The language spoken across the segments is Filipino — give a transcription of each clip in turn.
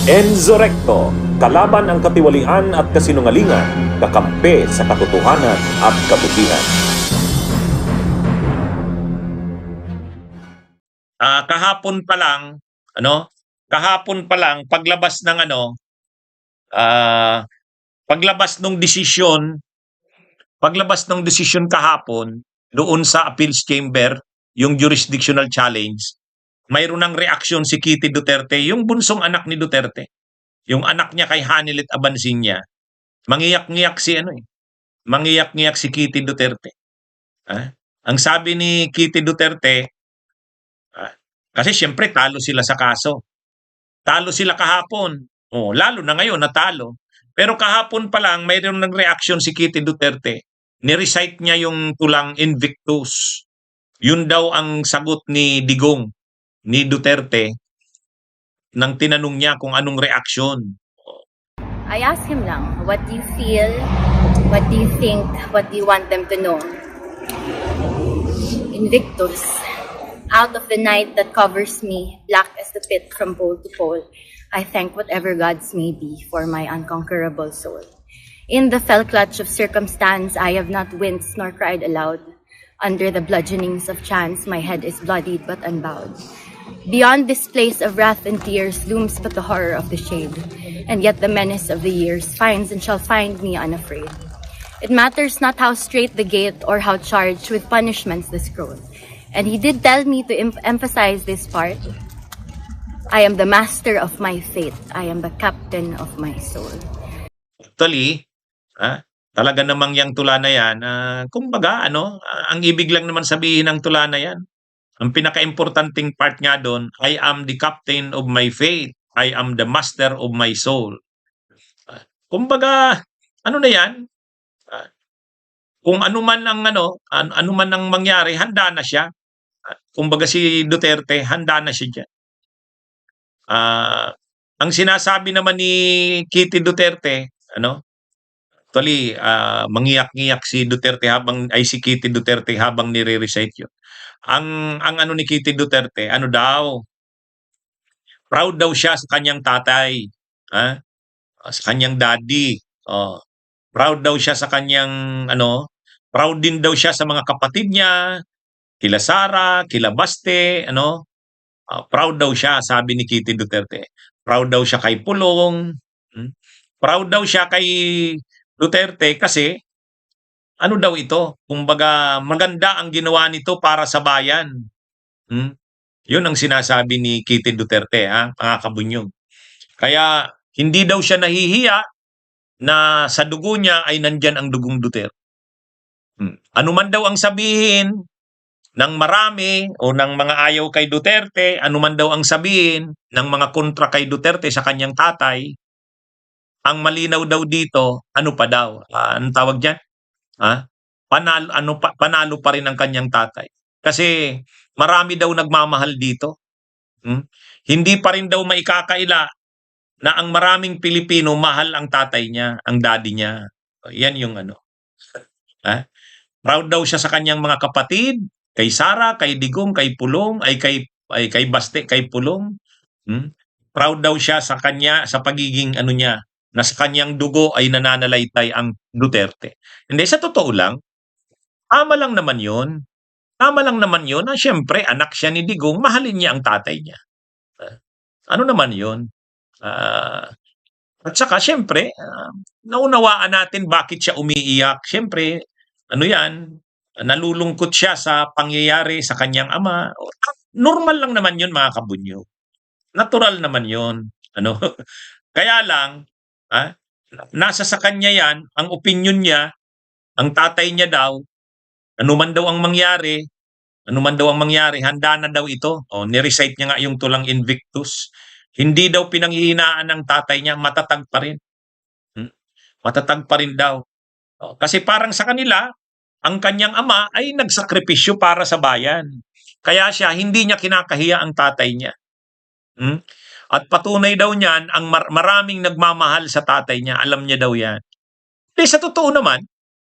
Enzo Recto, kalaban ang katiwalian at kasinungalingan, kakampi sa katotohanan at kabutihan. Kahapon pa lang, kahapon pa lang paglabas ng paglabas ng desisyon kahapon doon sa appeals chamber, yung jurisdictional challenge, mayroon ng reaksyon si Kitty Duterte, yung bunsong anak ni Duterte, yung anak niya kay Hanilet Abansinya. Mangiyak-ngiyak si Kitty Duterte. Ang sabi ni Kitty Duterte, kasi siyempre talo sila sa kaso. Talo sila kahapon. Lalo na ngayon natalo. Pero kahapon pa lang mayroon ng reaksyon si Kitty Duterte. Ni-recite niya yung tulang Invictus. Yun daw ang sagot ni Digong, ni Duterte, nang tinanong niya kung anong reaksyon. I asked him lang, what do you feel? What do you think? What do you want them to know? Invictus. Out of the night that covers me, black as the pit from pole to pole, I thank whatever gods may be for my unconquerable soul. In the fell clutch of circumstance, I have not winced nor cried aloud. Under the bludgeonings of chance, my head is bloodied but unbowed. Beyond this place of wrath and tears looms but the horror of the shade, and yet the menace of the years finds and shall find me unafraid. It matters not how straight the gate or how charged with punishments the scroll. And he did tell me to emphasize this part. I am the master of my fate. I am the captain of my soul. Actually, talaga namang yung tula na yan, kumbaga, ang ibig lang naman sabihin ng tula na yan, ang pinaka-importanting part nga doon, I am the captain of my fate. I am the master of my soul. Kumbaga, ano na yan? Kung ano man ang mangyari, handa na siya. Kumbaga si Duterte, handa na siya dyan. Ang sinasabi naman ni Kitty Duterte, actually, mangiyak-ngiyak si Kitty Duterte habang nire-recite yun. Ang ni Kitty Duterte, proud daw siya sa kanyang tatay, sa kanyang daddy. Proud daw siya sa kanyang proud din daw siya sa mga kapatid niya, kila Sara, kila Baste, proud daw siya, sabi ni Kitty Duterte. Proud daw siya kay Pulong. Proud daw siya kay Duterte kasi daw ito? Kumbaga maganda ang ginawa nito para sa bayan. Yun ang sinasabi ni Kitty Duterte, mga kabunyog. Kaya hindi daw siya nahihiya na sa dugo niya ay nandyan ang dugong Duterte. Ano man daw ang sabihin ng marami o ng mga ayaw kay Duterte, ano man daw ang sabihin ng mga kontra kay Duterte sa kanyang tatay, ang malinaw daw dito, anong tawag dyan? Panalo pa rin ang kanyang tatay. Kasi marami daw nagmamahal dito. Hindi pa rin daw maikakaila na ang maraming Pilipino mahal ang tatay niya, ang daddy niya. Yan yung Proud daw siya sa kanyang mga kapatid, kay Sara, kay Digong, kay Pulong, kay Baste, kay Pulong. Proud daw siya sa pagiging niya, na sa kanyang dugo ay nananalaytay ang Duterte. Hindi, sa totoo lang, tama lang naman yun. Tama lang naman yun na siyempre anak siya ni Digong, mahalin niya ang tatay niya. Ano naman yun? At saka siyempre, naunawaan natin bakit siya umiiyak. Siyempre, nalulungkot siya sa pangyayari sa kanyang ama. Normal lang naman yun, mga kabunyo. Natural naman yun. Kaya lang, nasa sa kanya yan, ang opinion niya, ang tatay niya daw, ano man daw ang mangyari, handa na daw ito. Ni-recite niya nga yung tulang Invictus. Hindi daw pinanghihinaan ng tatay niya, matatag pa rin. Matatag pa rin daw. Kasi parang sa kanila, ang kanyang ama ay nagsakripisyo para sa bayan. Kaya siya, hindi niya kinakahiya ang tatay niya. At patunay daw niyan, ang maraming nagmamahal sa tatay niya, alam niya daw yan. Sa totoo naman,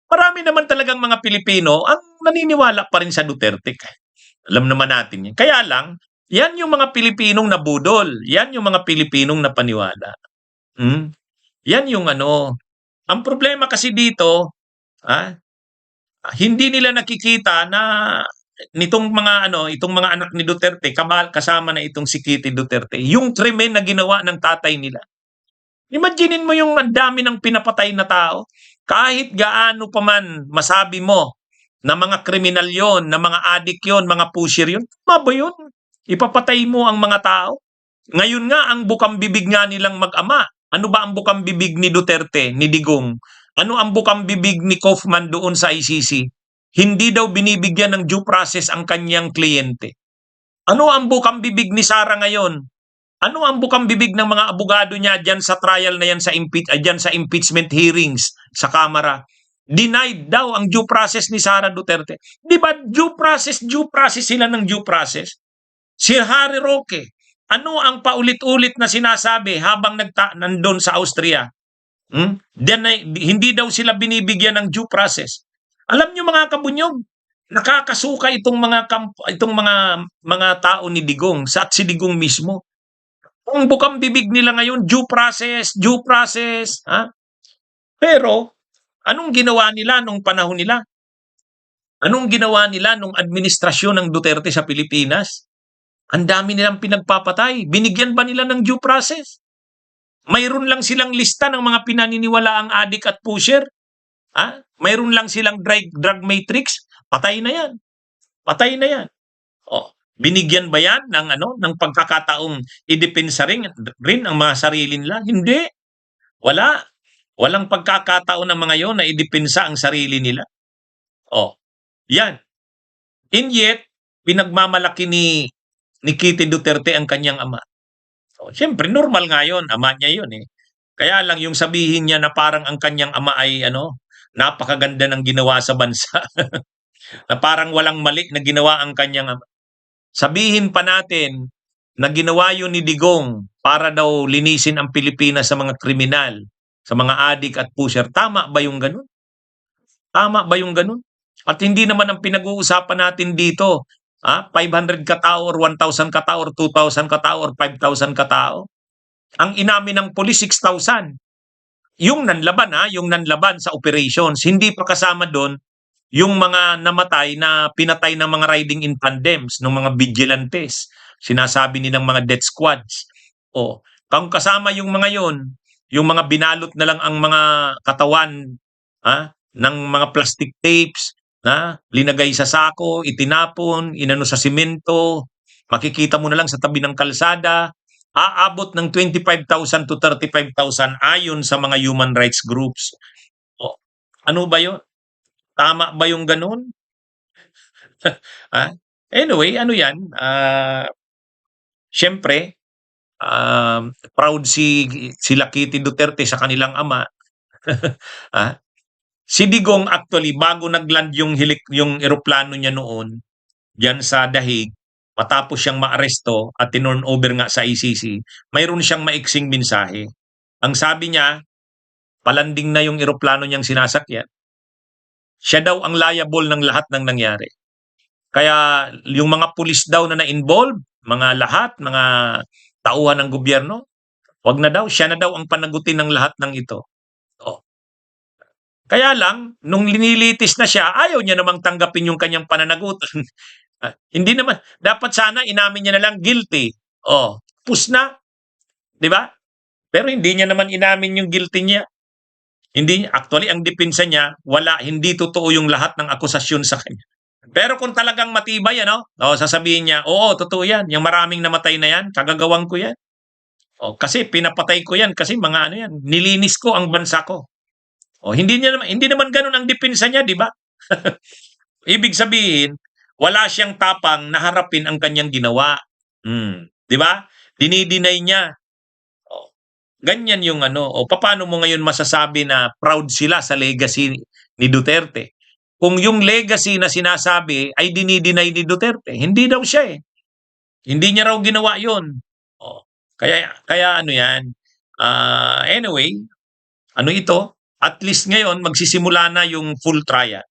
marami naman talagang mga Pilipino ang naniniwala pa rin sa Duterte. Alam naman natin yan. Kaya lang, Yan yung mga Pilipinong nabudol. Yan yung mga Pilipinong napaniwala. Yan yung ano. Ang problema kasi dito, hindi nila nakikita na nitong mga itong mga anak ni Duterte, kasama na itong si Kitty Duterte, yung krimen na ginawa ng tatay nila. Imaginein mo yung ang dami ng pinapatay na tao. Kahit gaano pa man masabi mo na mga kriminal yon, na mga adik yon, mga pusher yon, tama ba yun? Ipapatay mo ang mga tao? Ngayon nga, ang bukang bibig nga nilang mag-ama. Ano ba ang bukang bibig ni Duterte, ni Digong? Ano ang bukang bibig ni Kaufman doon sa ICC? Hindi daw binibigyan ng due process ang kanyang kliyente. Ano ang bukang bibig ni Sara ngayon? Ano ang bukang bibig ng mga abogado niya dyan sa trial na yan dyan sa impeachment hearings sa Kamara? Denied daw ang due process ni Sara Duterte. Di ba due process sila ng due process? Si Harry Roque, ano ang paulit-ulit na sinasabi habang nandun sa Austria? Hindi daw sila binibigyan ng due process. Alam niyo mga kabunyog, nakakasuka itong mga tao ni Digong at si Digong mismo. Ang bukang bibig nila ngayon, due process. Pero anong ginawa nila nung panahon nila? Anong ginawa nila nung administrasyon ng Duterte sa Pilipinas? Ang dami nilang pinagpapatay. Binigyan ba nila ng due process? Mayroon lang silang lista ng mga pinaniniwalaang adik at pusher. Mayroon lang silang drug matrix. Patay na yan. Binigyan ba yan ng pagkakataong idepensa rin ang mga sarili nila? Hindi. Walang pagkakataon ng mga yon na idepensa ang sarili nila. Yan. And yet, pinagmamalaki ni Kitty Duterte ang kanyang ama. Siyempre, normal nga yun. Ama niya yun eh. Kaya lang yung sabihin niya na parang ang kanyang ama ay napakaganda ng ginawa sa bansa. Na parang walang mali na ginawa ang kanyang ama. Sabihin pa natin na ginawa yun ni Digong para daw linisin ang Pilipinas sa mga kriminal, sa mga adik at pusher. Tama ba yung ganun? At hindi naman ang pinag-uusapan natin dito, 500 katao or 1,000 katao or 2,000 katao or 5,000 katao. Ang inamin ng pulis, 6,000. Yung nanlaban sa operations, hindi pa kasama doon yung mga namatay na pinatay ng mga riding in tandems, ng mga vigilantes. Sinasabi nilang mga death squads. Kung kasama yung mga yon, yung mga binalot na lang ang mga katawan ng mga plastic tapes, linagay sa sako, itinapon, inano sa simento, makikita mo na lang sa tabi ng kalsada, aabot ng 25,000 to 35,000 ayon sa mga human rights groups. Ano ba yun? Tama ba yung ganun? Anyway, yan? Siyempre, proud sila Kitty Duterte sa kanilang ama. Si Digong actually, bago nagland yung eroplano niya noon, diyan sa Dahig, matapos siyang maaresto at tinurn over nga sa ICC, mayroon siyang maiksing mensahe. Ang sabi niya, palanding na yung eroplano niyang sinasakyan. Siya daw ang liable ng lahat ng nangyari. Kaya yung mga pulis daw na na-involve, mga tauhan ng gobyerno, wag na daw, siya na daw ang panagutin ng lahat ng ito. Kaya lang, nung linilitis na siya, ayaw niya namang tanggapin yung kanyang pananagutan. Hindi naman, dapat sana inamin niya na lang guilty. Pus na. Di ba? Pero hindi niya naman inamin yung guilty niya. Actually, ang depensa niya, hindi totoo yung lahat ng akusasyon sa kanya. Pero kung talagang matibay, sasabihin niya, oo, totoo yan. Yung maraming namatay na yan, kagagawang ko yan. Kasi pinapatay ko yan kasi nilinis ko ang bansa ko. Hindi naman ganun ang depensa niya, di ba? Ibig sabihin, wala siyang tapang na harapin ang kanyang ginawa. Di ba? Dinideny niya. Ganyan yung paano mo ngayon masasabi na proud sila sa legacy ni Duterte? Kung yung legacy na sinasabi ay dinideny ni Duterte, hindi daw siya eh. Hindi niya raw ginawa yun. Kaya yan. Anyway, ito? At least ngayon, magsisimula na yung full trial.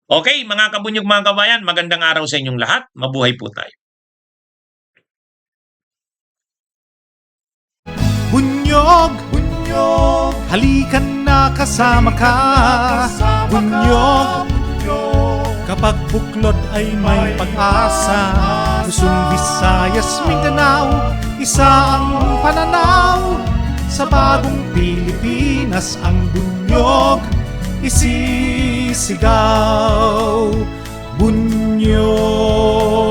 Okay, mga kabunyog, mga kabayan, magandang araw sa inyong lahat. Mabuhay po tayo. Bunyog, bunyog, halikan na kasama ka. Bunyog, kapag buklod ay may pag-asa. Luzon, Visayas, Mindanao, isa ang pananaw. Sa bagong Pilipinas ang bunyog isisigaw. Bunyog.